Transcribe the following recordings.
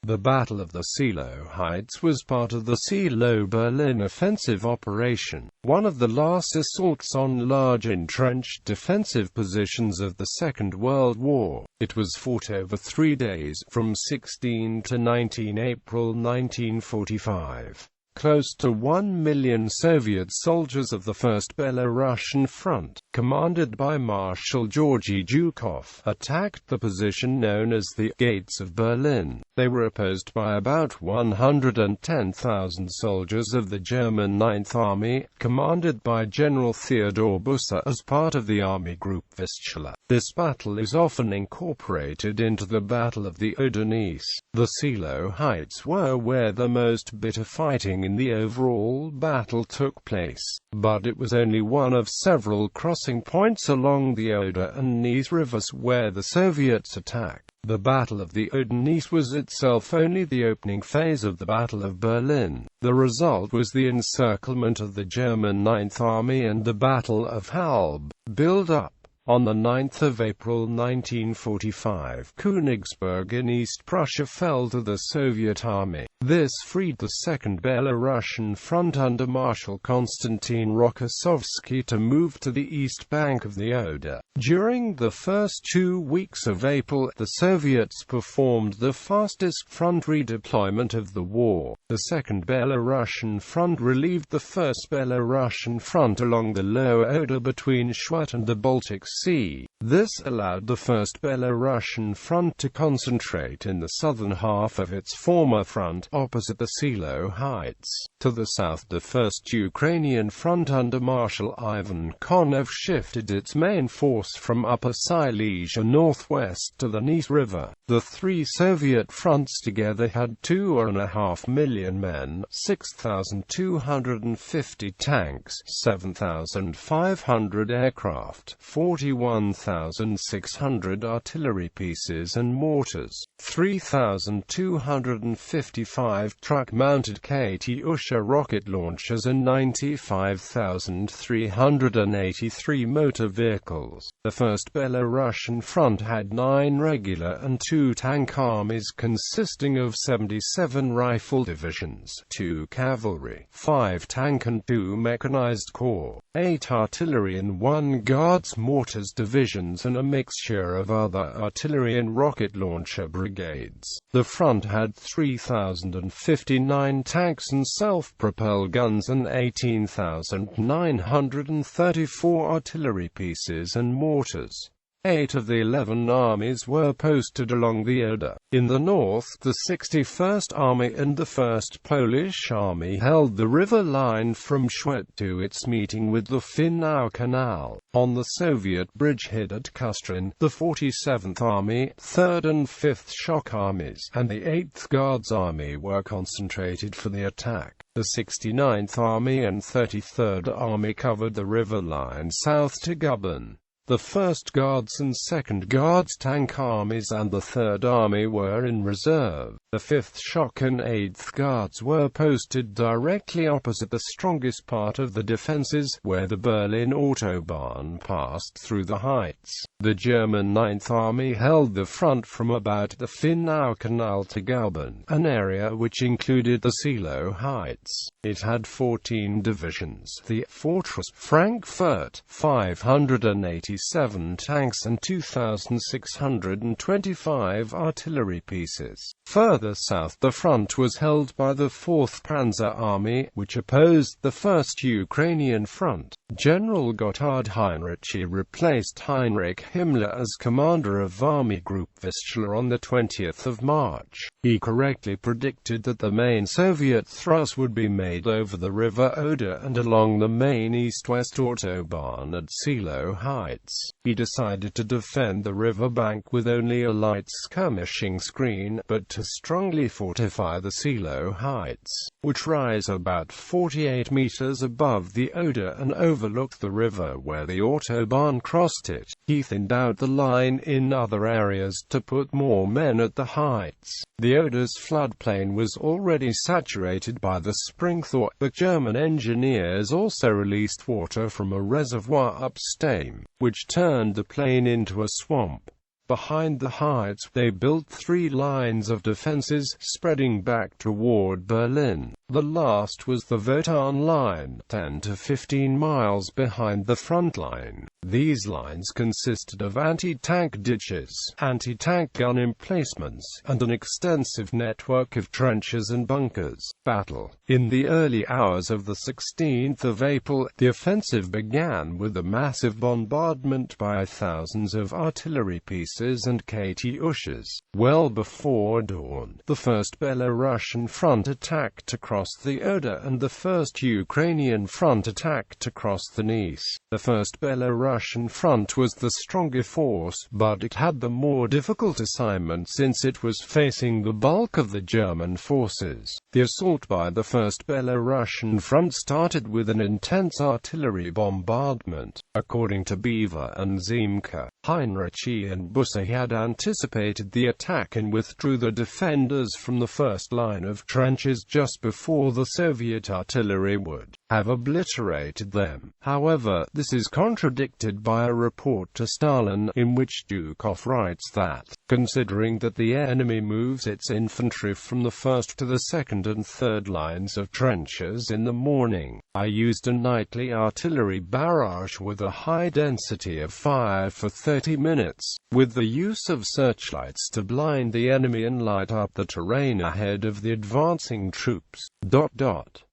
The Battle of the Seelow Heights was part of the Seelow-Berlin Offensive Operation, one of the last assaults on large entrenched defensive positions of the Second World War. It was fought over 3 days, from 16 to 19 April 1945. Close to 1 million Soviet soldiers of the First Belorussian Front, commanded by Marshal Georgi Zhukov, attacked the position known as the Gates of Berlin. They were opposed by about 110,000 soldiers of the German Ninth Army, commanded by General Theodor Busse as part of the Army Group Vistula. This battle is often incorporated into the Battle of the Oder-Neisse. The Seelow Heights were where the most bitter fighting in the overall battle took place, but it was only one of several crossing points along the Oder and Neisse rivers where the Soviets attacked. The Battle of the Oder-Neisse was itself only the opening phase of the Battle of Berlin. The result was the encirclement of the German Ninth Army and the Battle of Halb. Build-up. On 9 April 1945, Königsberg in East Prussia fell to the Soviet Army. This freed the Second Belorussian Front under Marshal Konstantin Rokossovsky to move to the east bank of the Oder. During the first 2 weeks of April, the Soviets performed the fastest front redeployment of the war. The Second Belorussian Front relieved the First Belorussian Front along the lower Oder between Schwedt and the Baltic Sea. This allowed the First Belorussian Front to concentrate in the southern half of its former front, opposite the Seelow Heights. To the south, the First Ukrainian Front under Marshal Ivan Konev shifted its main force from Upper Silesia northwest to the Neisse River. The 3 Soviet fronts together had 2.5 million men, 6,250 tanks, 7,500 aircraft, 41,600 artillery pieces and mortars, 3,255 truck-mounted Katyusha rocket launchers and 95,383 motor vehicles. The First Belorussian Front had 9 regular and 2 tank armies consisting of 77 rifle divisions, 2 cavalry, 5 tank and 2 mechanized corps, 8 artillery and 1 guards mortars divisions and a mixture of other artillery and rocket launcher brigades. The front had 3,059 tanks and self-propelled guns and 18,934 artillery pieces and mortars. 8 of the 11 armies were posted along the Oder. In the north, the 61st Army and the 1st Polish Army held the river line from Schwedt to its meeting with the Finnau Canal. On the Soviet bridgehead at Kustrin, the 47th Army, 3rd and 5th Shock Armies, and the 8th Guards Army were concentrated for the attack. The 69th Army and 33rd Army covered the river line south to Guben. The 1st Guards and 2nd Guards tank armies and the 3rd Army were in reserve. The 5th Shock and 8th Guards were posted directly opposite the strongest part of the defenses, where the Berlin Autobahn passed through the heights. The German Ninth Army held the front from about the Finnau Canal to Guben, an area which included the Seelow Heights. It had 14 divisions, the Fortress Frankfurt, 587 tanks and 2,625 artillery pieces. Further south, the front was held by the 4th Panzer Army, which opposed the 1st Ukrainian Front. General Gotthard Heinrichi replaced Heinrich Himmler as commander of Army Group Vistula on the 20th of March. He correctly predicted that the main Soviet thrust would be made over the river Oder and along the main east-west Autobahn at Seelow Heights. He decided to defend the river bank with only a light skirmishing screen, but to strongly fortify the Seelow Heights, which rise about 48 meters above the Oder and overlooked the river where the Autobahn crossed it. He thinned out the line in other areas to put more men at the heights. The Oder's floodplain was already saturated by the spring thaw, but German engineers also released water from a reservoir upstream, which turned the plain into a swamp. Behind the heights, they built 3 lines of defenses, spreading back toward Berlin. The last was the Wotan line, 10 to 15 miles behind the front line. These lines consisted of anti-tank ditches, anti-tank gun emplacements, and an extensive network of trenches and bunkers. Battle. In the early hours of the 16th of April, the offensive began with a massive bombardment by thousands of artillery pieces and Katyushas. Well before dawn, the First Belorussian Front attacked across the Oder and the First Ukrainian Front attacked across the Neisse. The First Belorussian Front was the stronger force, but it had the more difficult assignment since it was facing the bulk of the German forces. The assault by the First Belorussian Front started with an intense artillery bombardment. According to Beaver and Ziemke, Heinrich and Busse had anticipated the attack and withdrew the defenders from the first line of trenches just before the Soviet artillery would have obliterated them. However, this is contradicted by a report to Stalin, in which Zhukov writes that, considering that the enemy moves its infantry from the first to the second and third lines of trenches in the morning, I used a nightly artillery barrage with a high density of fire for 30 minutes, with the use of searchlights to blind the enemy and light up the terrain ahead of the advancing troops.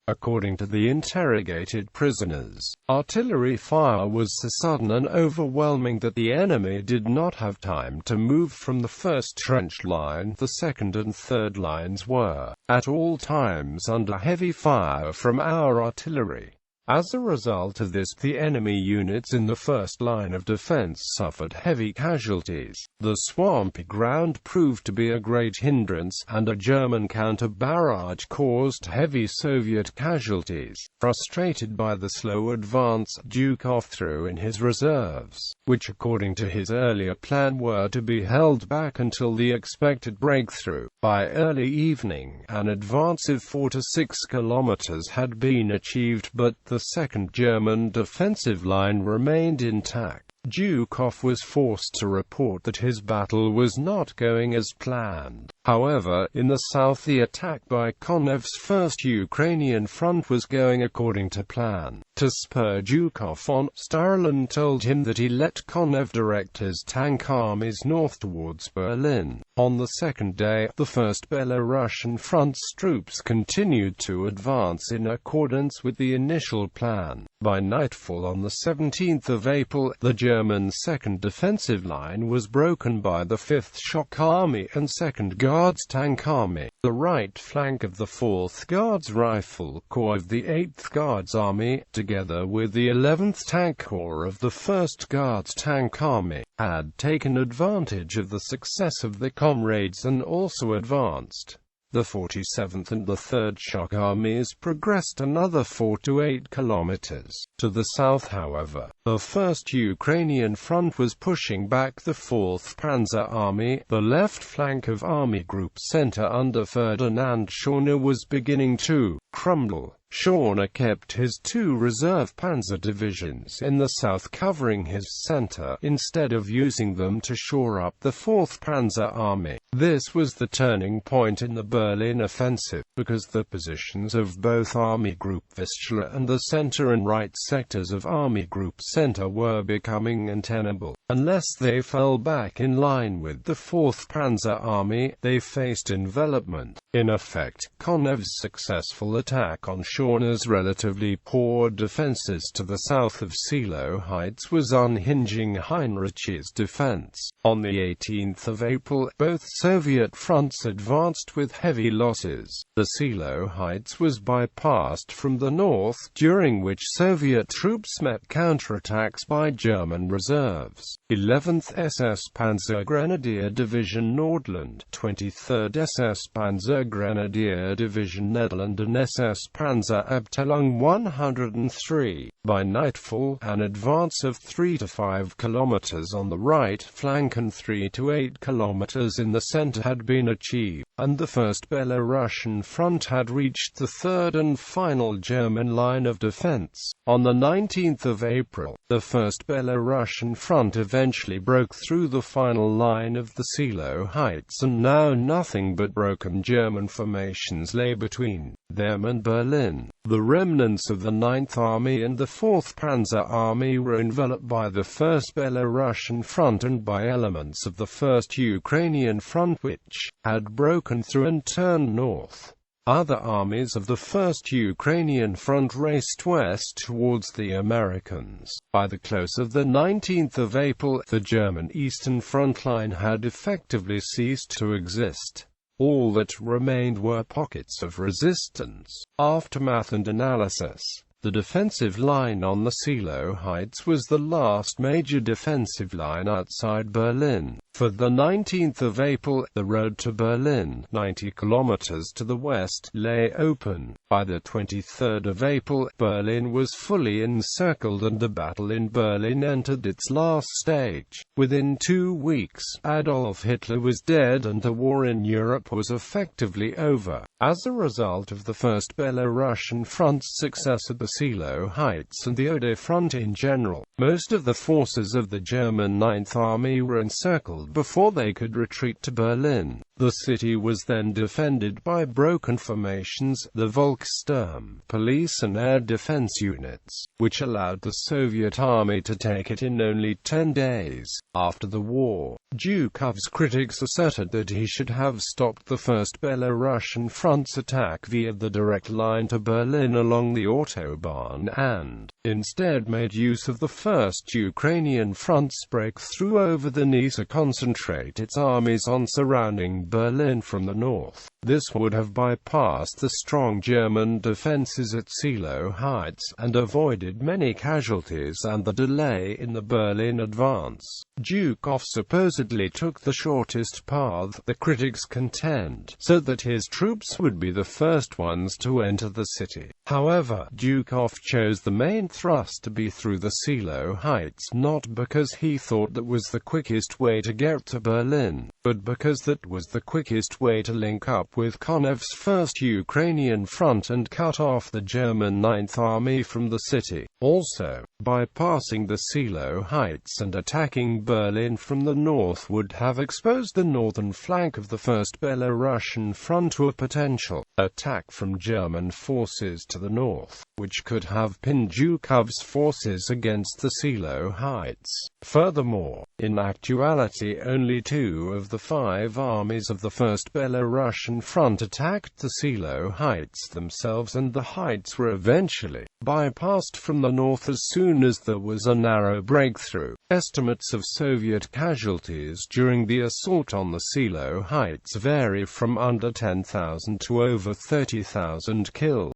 According to the interrogated prisoners, artillery fire was so sudden and overwhelming that the enemy did not have time to move from the first trench line. The second and third lines were, at all times, under heavy fire from our artillery. As a result of this, the enemy units in the first line of defense suffered heavy casualties. The swampy ground proved to be a great hindrance, and a German counter-barrage caused heavy Soviet casualties. Frustrated by the slow advance, Zhukov threw in his reserves, which according to his earlier plan were to be held back until the expected breakthrough. By early evening, an advance of 4 to 6 kilometers had been achieved, but the second German defensive line remained intact. Zhukov was forced to report that his battle was not going as planned. However, in the south, the attack by Konev's First Ukrainian Front was going according to plan. To spur Zhukov on, Stalin told him that he let Konev direct his tank armies north towards Berlin. On the second day, the First Belorussian Front's troops continued to advance in accordance with the initial plan. By nightfall on the 17th of April, the German Second Defensive Line was broken by the 5th Shock Army and 2nd Guards Tank Army. The right flank of the 4th Guards Rifle Corps of the 8th Guards Army, together with the 11th Tank Corps of the 1st Guards Tank Army, had taken advantage of the success of their comrades and also advanced. The 47th and the 3rd Shock Armies progressed another 4 to 8 kilometers. To the south, however, the 1st Ukrainian Front was pushing back the 4th Panzer Army. The left flank of Army Group Center under Ferdinand Schorner was beginning to crumble. Schorner kept his 2 reserve panzer divisions in the south covering his center, instead of using them to shore up the 4th Panzer Army. This was the turning point in the Berlin offensive, because the positions of both Army Group Vistula and the center and right sectors of Army Group Center were becoming untenable. Unless they fell back in line with the 4th Panzer Army, they faced envelopment. In effect, Konev's successful attack on Schorner's relatively poor defenses to the south of Seelow Heights was unhinging Heinrich's defense. On the 18th of April, both Soviet fronts advanced with heavy losses. The Seelow Heights was bypassed from the north, during which Soviet troops met counterattacks by German reserves. 11th SS Panzer Grenadier Division Nordland, 23rd SS Panzer Grenadier Division Nederland and SS Panzer Abteilung 103. By nightfall, an advance of 3 to 5 kilometers on the right flank and 3 to 8 kilometers in the center had been achieved, and the First Belarusian Front had reached the third and final German line of defense. On the 19th of April, the First Belarusian Front eventually broke through the final line of the Seelow Heights, and now nothing but broken German formations lay between them and Berlin. The remnants of the 9th Army and the 4th Panzer Army were enveloped by the First Belarusian Front and by elements of the First Ukrainian Front, which had broken through and turned north. Other armies of the First Ukrainian Front raced west towards the Americans. By the close of the 19th of April, the German Eastern Front line had effectively ceased to exist. All that remained were pockets of resistance. Aftermath and analysis. The defensive line on the Seelow Heights was the last major defensive line outside Berlin. For the 19th of April, the road to Berlin, 90 kilometers to the west, lay open. By the 23rd of April, Berlin was fully encircled and the battle in Berlin entered its last stage. Within 2 weeks, Adolf Hitler was dead and the war in Europe was effectively over. As a result of the First Belarusian Front's success at the Seelow Heights and the Ode Front in general, most of the forces of the German 9th Army were encircled before they could retreat to Berlin. The city was then defended by broken formations, the Volkssturm, police and air defense units, which allowed the Soviet army to take it in only 10 days. After the war, Zhukov's critics asserted that he should have stopped the First Belarusian Front's attack via the direct line to Berlin along the Autobahn and, instead made use of the First Ukrainian Front's breakthrough over the Dnieper to concentrate its armies on surrounding Berlin from the north. This would have bypassed the strong German defenses at Seelow Heights, and avoided many casualties and the delay in the Berlin advance. Zhukov supposedly took the shortest path, the critics contend, so that his troops would be the first ones to enter the city. However, Zhukov chose the main thrust to be through the Seelow Heights, not because he thought that was the quickest way to get to Berlin, but because that was the quickest way to link up with Konev's First Ukrainian Front and cut off the German 9th Army from the city. Also, bypassing the Seelow Heights and attacking Berlin from the north would have exposed the northern flank of the First Belarusian Front to a potential attack from German forces to the north, which could have pinned Zhukov's forces against the Seelow Heights. Furthermore, in actuality only 2 of the 5 armies of the First Belarusian Front attacked the Seelow Heights themselves, and the heights were eventually bypassed from the north as soon as there was a narrow breakthrough. Estimates of Soviet casualties during the assault on the Seelow Heights vary from under 10,000 to over 30,000 killed.